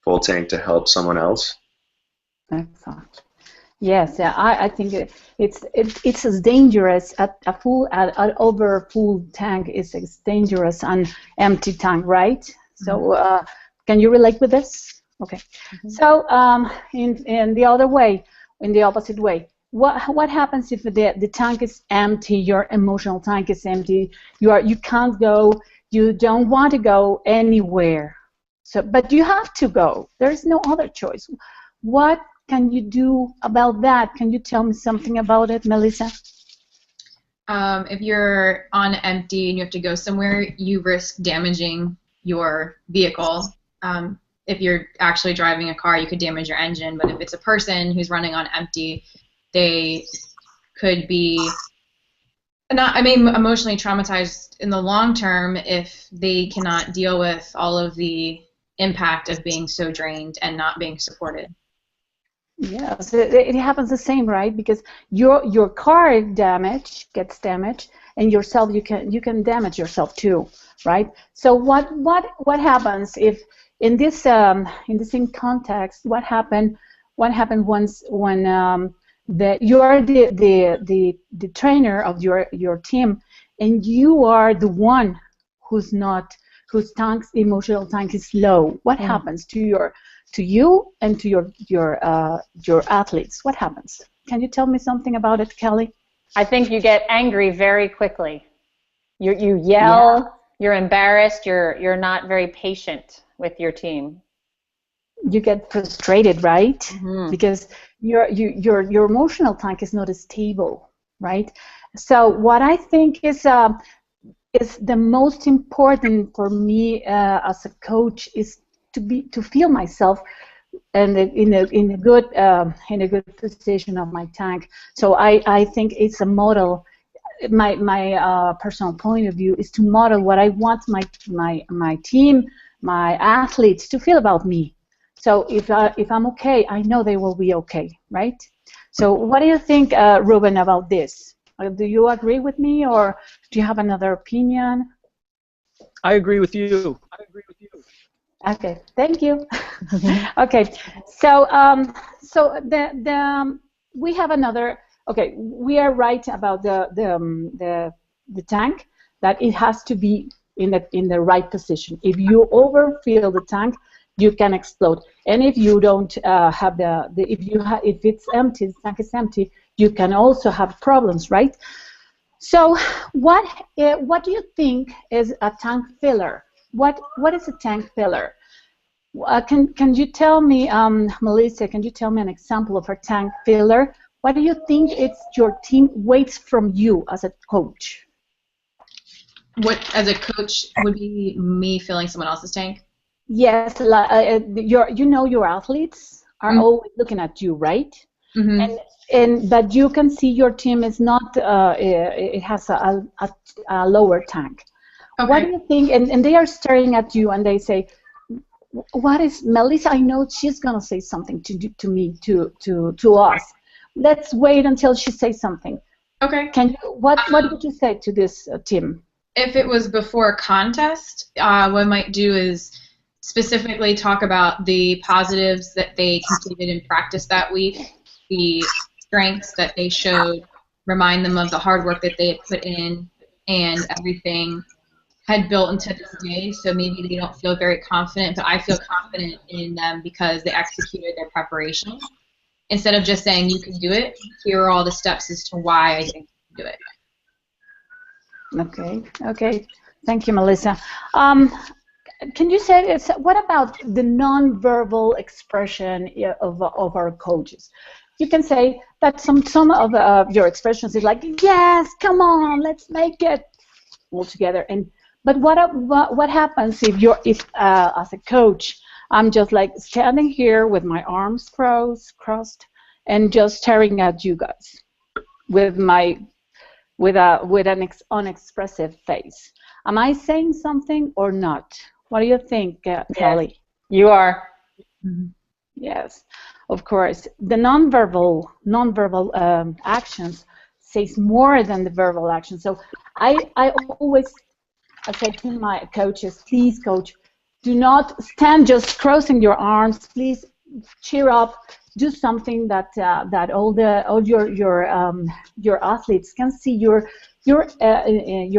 full tank to help someone else. Excellent. Yes, yeah, I think it's as dangerous an over full tank is as dangerous an empty tank, right? So can you relate with this? Okay. So in the other way, in the opposite way, what happens if the tank is empty? Your emotional tank is empty. You can't go. You don't want to go anywhere. So, but you have to go. There's no other choice. What can you do about that? Can you tell me something about it, Melissa? If you're on empty and you have to go somewhere, you risk damaging your vehicle. If you're actually driving a car, you could damage your engine. But if it's a person who's running on empty, they could be emotionally traumatized in the long term if they cannot deal with all of the impact of being so drained and not being supported. Yes, it happens the same, right? Because your car gets damaged, and yourself you can damage yourself too, right? So what happens if in the same context? What happened once when you are the trainer of your team, and you are the one who's not whose emotional tank is low? What happens to you and to your athletes? What happens? Can you tell me something about it, Kelly? I think you get angry very quickly. You yell, you're embarrassed, you're not very patient with your team. You get frustrated, right? Because your emotional tank is not stable, right? So what I think is the most important for me as a coach is to feel myself and in a good position of my tank. So I think it's a model. My personal point of view is to model what I want my team, my athletes to feel about me. So if I'm okay, I know they will be okay, right? So what do you think, Ruben, about this? Do you agree with me, or do you have another opinion? I agree with you. Okay, thank you. Okay, so we have another. Okay, we are right about the tank, that it has to be in the right position. If you overfill the tank, you can explode. And if you don't have if it's empty, the tank is empty, you can also have problems, right? So what do you think is a tank filler? What is a tank filler? Can you tell me, Melissa? Can you tell me an example of a tank filler? What do you think it's your team waits from you as a coach? What, as a coach, would be me filling someone else's tank? Yes, your athletes are always looking at you, right? But you can see your team is not. It has a lower tank. Okay. What do you think? And they are staring at you, and they say, "What is Melissa? I know she's gonna say something to me, to us. Let's wait until she says something." Okay. What would you say to this team? If it was before a contest, what I might do is specifically talk about the positives that they completed in practice that week, the strengths that they showed, remind them of the hard work that they had put in, and everything had built into this day. So maybe they don't feel very confident, but I feel confident in them because they executed their preparation. Instead of just saying, you can do it, here are all the steps as to why I think you can do it. Okay. Thank you, Melissa. Can you say, what about the nonverbal expression of our coaches? You can say that some of your expressions is like, yes, come on, let's make it all together. But what happens if as a coach I'm just like standing here with my arms crossed and just staring at you guys with an unexpressive face? Am I saying something or not? What do you think, Kelly? You are. Yes, of course. The nonverbal actions says more than the verbal actions. So I always say to my coaches, please, coach, do not stand just crossing your arms. Please cheer up. Do something that all your athletes can see. Your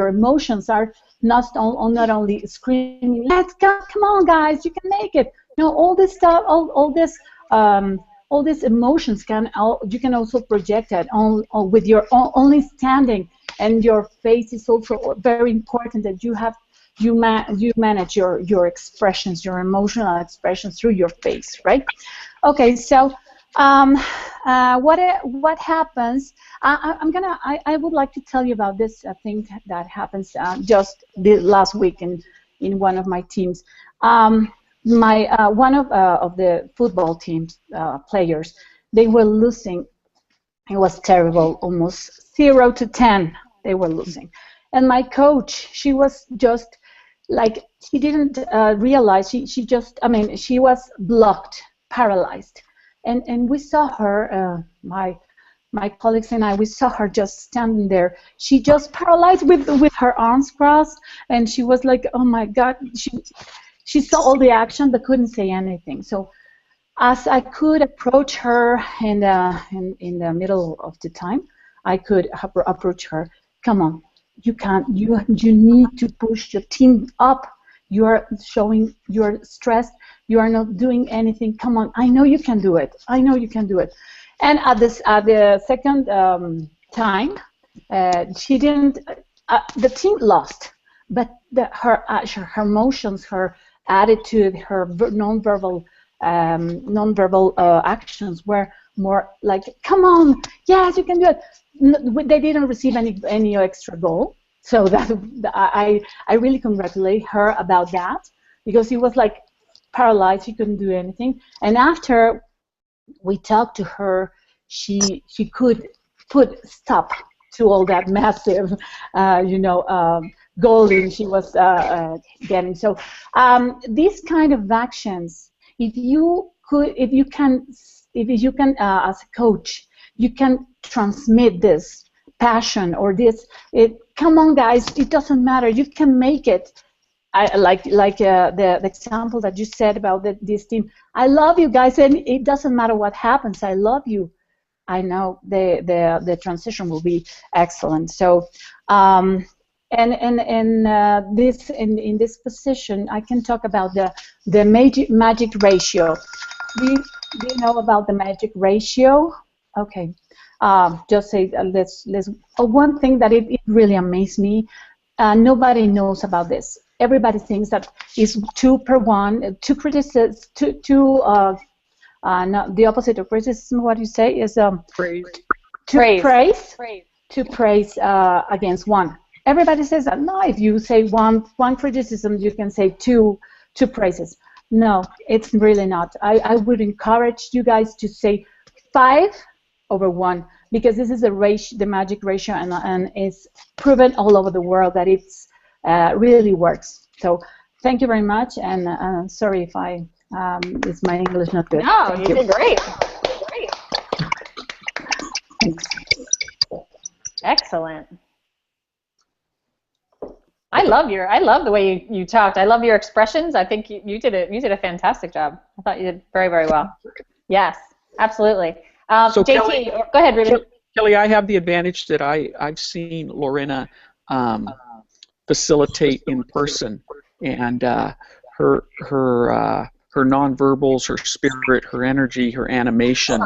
emotions are not only screaming, let's go, come on guys, you can make it. No, all this stuff, all these emotions you can also project it on with your only standing, and your face is also very important, that you manage your expressions, your emotional expressions through your face, right? Okay, so what happens? I would like to tell you about this thing that happens just the last week in one of my teams. One of the football team's players, they were losing. It was terrible, almost 0-10. They were losing, and my coach, she was just like, she didn't realize. She was blocked, paralyzed. and we saw her, my colleagues and I, we saw her just standing there. She just paralyzed with her arms crossed, and she was like, oh my God. She saw all the action but couldn't say anything. So as I could approach her in the middle of the time, I could approach her. Come on, you can't. You need to push your team up. You are showing you're stressed. You are not doing anything. Come on, I know you can do it. I know you can do it. And at the second time, she didn't. The team lost, but her emotions, her attitude, her nonverbal actions were more like, "Come on, yes, you can do it." They didn't receive any extra goal, so that I really congratulate her about that, because he was like paralyzed, he couldn't do anything. And after we talked to her, she could put stop to all that massive, goaling she was getting. So these kind of actions, if you can, as a coach, you can transmit this passion or this. Come on, guys, it doesn't matter. You can make it. I like the example that you said about this team. I love you guys, and it doesn't matter what happens. I love you. I know the transition will be excellent. So, in this position, I can talk about the magic ratio. Do you know about the magic ratio? Okay. Just say let's. One thing that it really amazed me. Nobody knows about this. Everybody thinks that is 2-per-1. Not the opposite of criticism. What you say is Praise. To praise against 1. Everybody says that. No, if you say one criticism, you can say two praises. No, it's really not. I would encourage you guys to say 5/1, because this is the magic ratio, and it's proven all over the world that it's really works. So thank you very much, and sorry if is my English not good? No, you did great. Excellent. I love the way you talked. I love your expressions. I think you did a fantastic job. I thought you did very, very well. Yes, absolutely. So JT, Kelly, go ahead, Ruben. Kelly, I have the advantage that I've seen Lorena facilitate in person, and her nonverbals, her spirit, her energy, her animation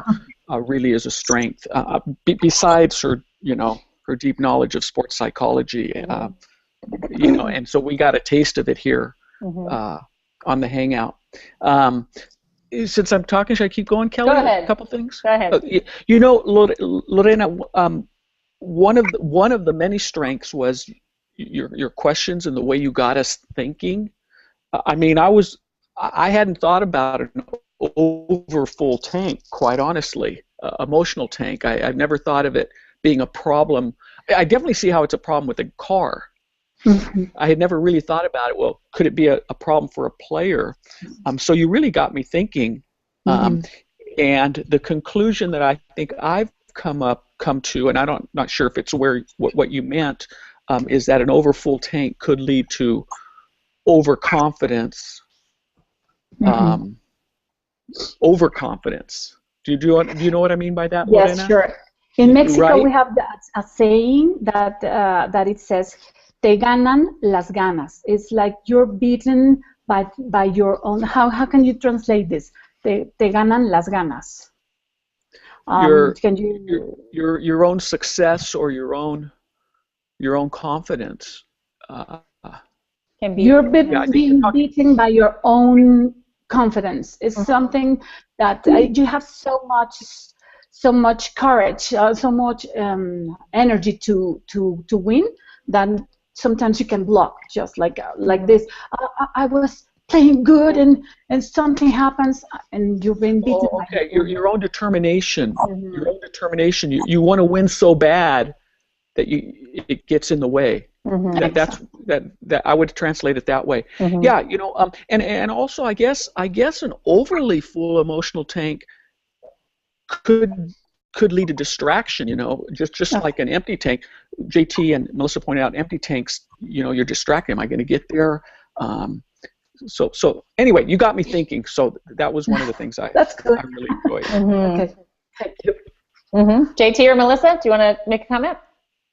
really is a strength. Besides her, her deep knowledge of sports psychology, and so we got a taste of it here on the Hangout. Since I'm talking, should I keep going, Kelly? Go ahead. A couple things. Go ahead. Lorena, one of the many strengths was your questions and the way you got us thinking. I hadn't thought about an over full tank, quite honestly, emotional tank. I've never thought of it being a problem. I definitely see how it's a problem with a car. I had never really thought about it. Well, could it be a problem for a player? So you really got me thinking. And the conclusion that I think I've come to, and not sure if it's what you meant, is that an overfull tank could lead to overconfidence. Overconfidence. Do you know what I mean by that, Yes, Lorena? sure. In Mexico, Right? we have a saying that it says, "Te ganan las ganas." It's like you're beaten by your own. How can you translate this? Te ganan las ganas. Can you your own success or your own confidence. You're being beaten by your own confidence. It's something that you have so much courage, so much energy to win, that sometimes you can block, just like this. I was playing good, and something happens, and you've been beaten. Okay, your own determination. Your own determination. You want to win so bad that it gets in the way. That I would translate it that way. Yeah, and also I guess an overly full emotional tank could lead to distraction, just like an empty tank. JT and Melissa pointed out, empty tanks, you're distracted. Am I going to get there? So anyway, you got me thinking. So that was one of the things I really enjoyed. Mm-hmm. Okay. Thank you. Mm-hmm. JT or Melissa, do you want to make a comment?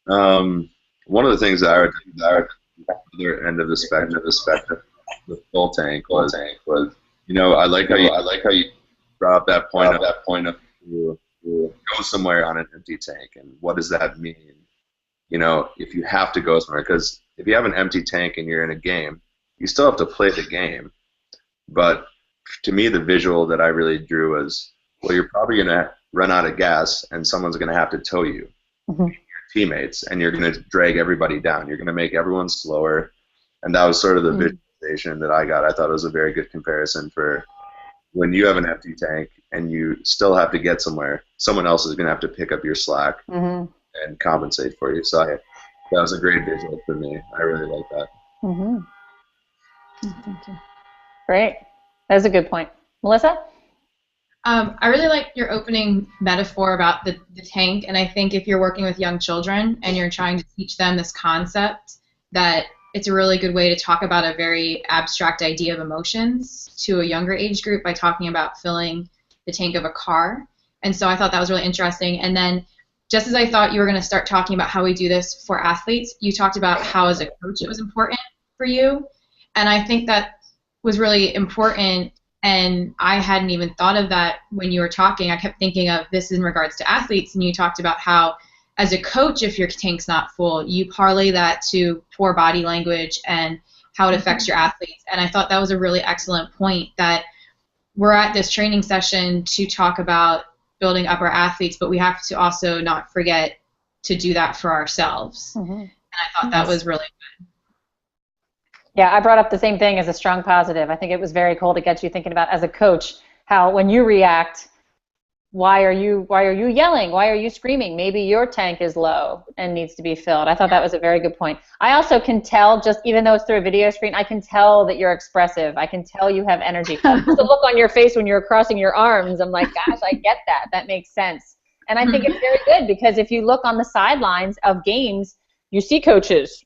One of the things that I would do at the other end of the spectrum, the full tank was, I like how you brought up that point of you go somewhere on an empty tank, and what does that mean? If you have to go somewhere, because if you have an empty tank and you're in a game, you still have to play the game. But to me, the visual that I really drew was, well, you're probably going to run out of gas, and someone's going to have to tow you, your teammates, and you're going to drag everybody down. You're going to make everyone slower, and that was sort of the visualization that I got. I thought it was a very good comparison for when you have an empty tank and you still have to get somewhere, someone else is going to have to pick up your slack and compensate for you. So that was a great visual for me. I really like that. Mm-hmm. Thank you. Great. That's a good point. Melissa? I really like your opening metaphor about the tank, and I think if you're working with young children and you're trying to teach them this concept, that it's a really good way to talk about a very abstract idea of emotions to a younger age group by talking about filling the tank of a car. And so I thought that was really interesting. And then just as I thought you were going to start talking about how we do this for athletes, you talked about how as a coach it was important for you. And I think that was really important, and I hadn't even thought of that when you were talking. I kept thinking of this in regards to athletes, and you talked about how as a coach, if your tank's not full, you parlay that to poor body language and how it affects your athletes. And I thought that was a really excellent point, that we're at this training session to talk about building up our athletes, but we have to also not forget to do that for ourselves. And I thought that was really good. Yeah, I brought up the same thing as a strong positive. I think it was very cool to get you thinking about, as a coach, how when you react, why are you yelling? Why are you screaming? Maybe your tank is low and needs to be filled. I thought that was a very good point. I also can tell, just even though it's through a video screen, I can tell that you're expressive. I can tell you have energy. The look on your face when you're crossing your arms, I'm like, gosh, I get that. That makes sense. And I think it's very good, because if you look on the sidelines of games, you see coaches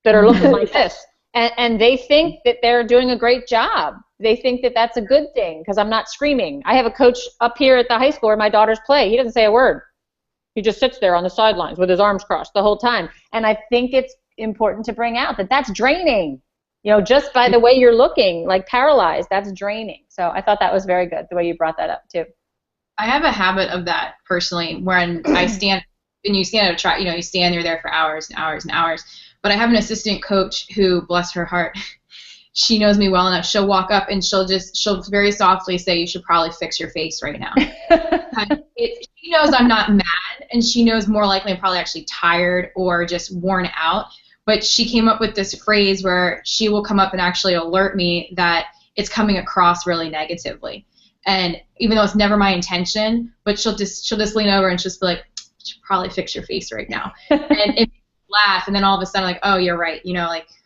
that are looking like this. And they think that they're doing a great job. They think that that's a good thing because I'm not screaming. I have a coach up here at the high school where my daughters play. He doesn't say a word. He just sits there on the sidelines with his arms crossed the whole time. And I think it's important to bring out that that's draining. Just by the way you're looking, like paralyzed, that's draining. So I thought that was very good, the way you brought that up too. I have a habit of that personally, when I stand, and you stand at a track, you stand, you're there for hours and hours and hours. But I have an assistant coach who, bless her heart, she knows me well enough. She'll walk up and she'll very softly say, "You should probably fix your face right now." She knows I'm not mad, and she knows more likely I'm probably actually tired or just worn out. But she came up with this phrase where she will come up and actually alert me that it's coming across really negatively. And even though it's never my intention, but she'll just lean over and just be like, "You should probably fix your face right now." And it laugh, and then all of a sudden, like, oh, you're right,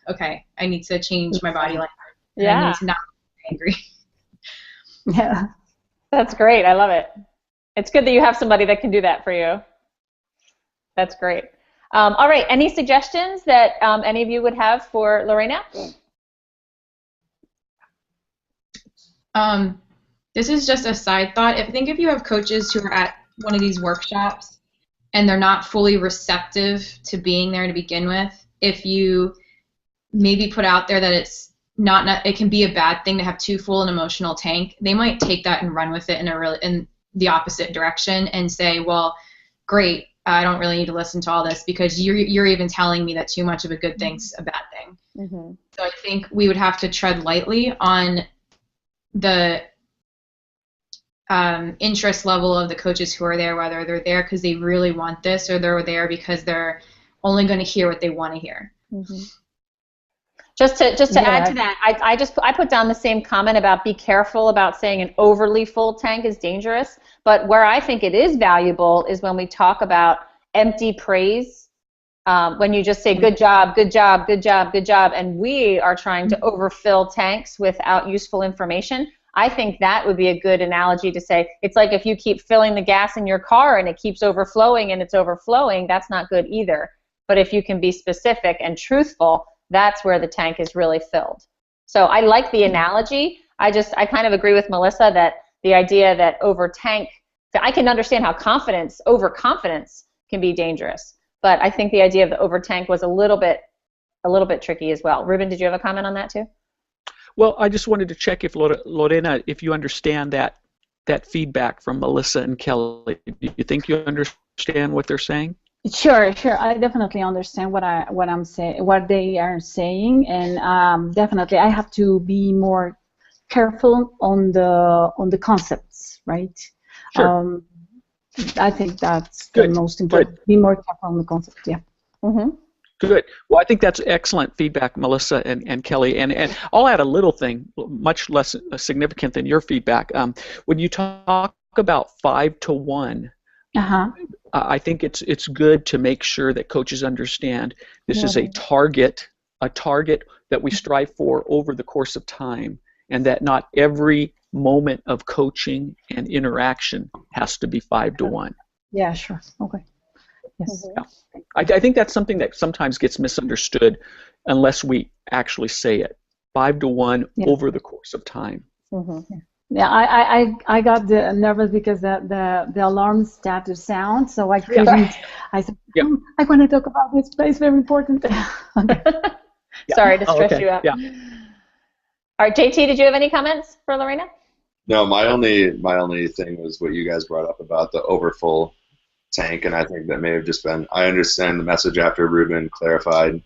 okay, I need to change my body language. Yeah. I need to not be angry. Yeah. That's great. I love it. It's good that you have somebody that can do that for you. That's great. All right, any suggestions that any of you would have for Lorena? This is just a side thought. If you have coaches who are at one of these workshops and they're not fully receptive to being there to begin with, if you maybe put out there that it's not it can be a bad thing to have too full an emotional tank, they might take that and run with it in the opposite direction and say, well, great, I don't really need to listen to all this because you're even telling me that too much of a good thing's a bad thing. So I think we would have to tread lightly on the interest level of the coaches who are there, whether they're there because they really want this or they're there because they're only going to hear what they want to hear. Just to add to that, I put down the same comment about be careful about saying an overly full tank is dangerous, but where I think it is valuable is when we talk about empty praise, when you just say good job, good job, good job, good job, and we are trying to overfill tanks without useful information. I think that would be a good analogy to say, it's like if you keep filling the gas in your car and it keeps overflowing and it's overflowing, that's not good either. But if you can be specific and truthful, that's where the tank is really filled. So I like the analogy. I kind of agree with Melissa that the idea that over tank, I can understand how overconfidence can be dangerous. But I think the idea of the over tank was a little bit tricky as well. Ruben, did you have a comment on that too? Well, I just wanted to check if Lorena, if you understand that feedback from Melissa and Kelly. Do you think you understand what they're saying? Sure. I definitely understand what they are saying, and definitely I have to be more careful on the concepts, right? Sure. I think that's the most important. Be more careful on the concept. Yeah. Mm-hmm. Good. Well, I think that's excellent feedback, Melissa and Kelly. And I'll add a little thing, much less significant than your feedback. When you talk about 5-to-1, I think it's good to make sure that coaches understand this is a target that we strive for over the course of time, and that not every moment of coaching and interaction has to be 5-to-1. Yeah, sure. Okay. Yes. Yeah. I think that's something that sometimes gets misunderstood unless we actually say it. 5-to-1 over the course of time. Mm-hmm. Yeah, I got nervous because the alarm started to sound, so I couldn't. I said, I want to talk about this, but it's very important. Sorry to stress you out. Yeah. All right, JT, did you have any comments for Lorena? No, my only thing was what you guys brought up about the overfull tank, and I think that may have just been, I understand the message after Ruben clarified,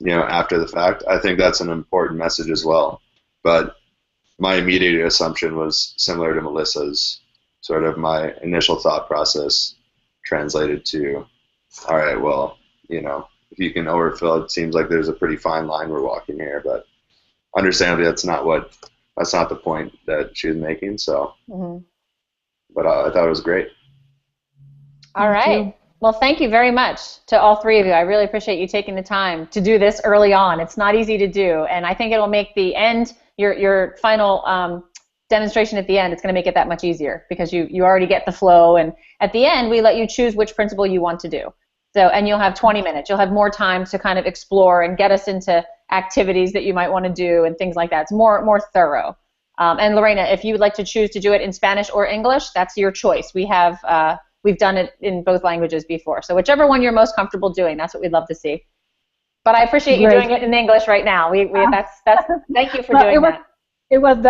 after the fact. I think that's an important message as well. But my immediate assumption was similar to Melissa's. Sort of my initial thought process translated to, all right, well, if you can overfill, it seems like there's a pretty fine line we're walking here, but understandably that's not the point that she was making. So, but I thought it was great. All right. Well, thank you very much to all three of you. I really appreciate you taking the time to do this early on. It's not easy to do, and I think it'll make the end, your final demonstration at the end, it's going to make it that much easier because you already get the flow, and at the end we let you choose which principle you want to do. So, and you'll have 20 minutes. You'll have more time to kind of explore and get us into activities that you might want to do and things like that. It's more thorough. And Lorena, if you would like to choose to do it in Spanish or English, that's your choice. We've done it in both languages before. So whichever one you're most comfortable doing, that's what we'd love to see. But I appreciate you doing it in English right now. That's thank you for doing that. It was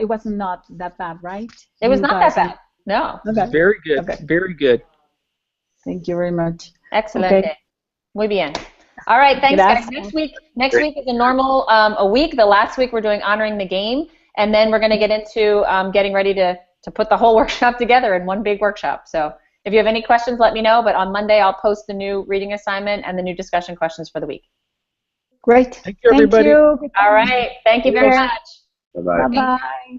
it was not that bad, right? It was not that bad. No. Okay. Very good. Okay. Very good. Thank you very much. Excellent. Okay. Muy bien. All right, thanks guys. Next week is a normal a week. The last week we're doing honoring the game, and then we're going to get into getting ready to put the whole workshop together in one big workshop. So if you have any questions, let me know. But on Monday, I'll post the new reading assignment and the new discussion questions for the week. Great. Thank you, everybody. Thank you. All right. Thank you very much. Bye-bye. Bye-bye.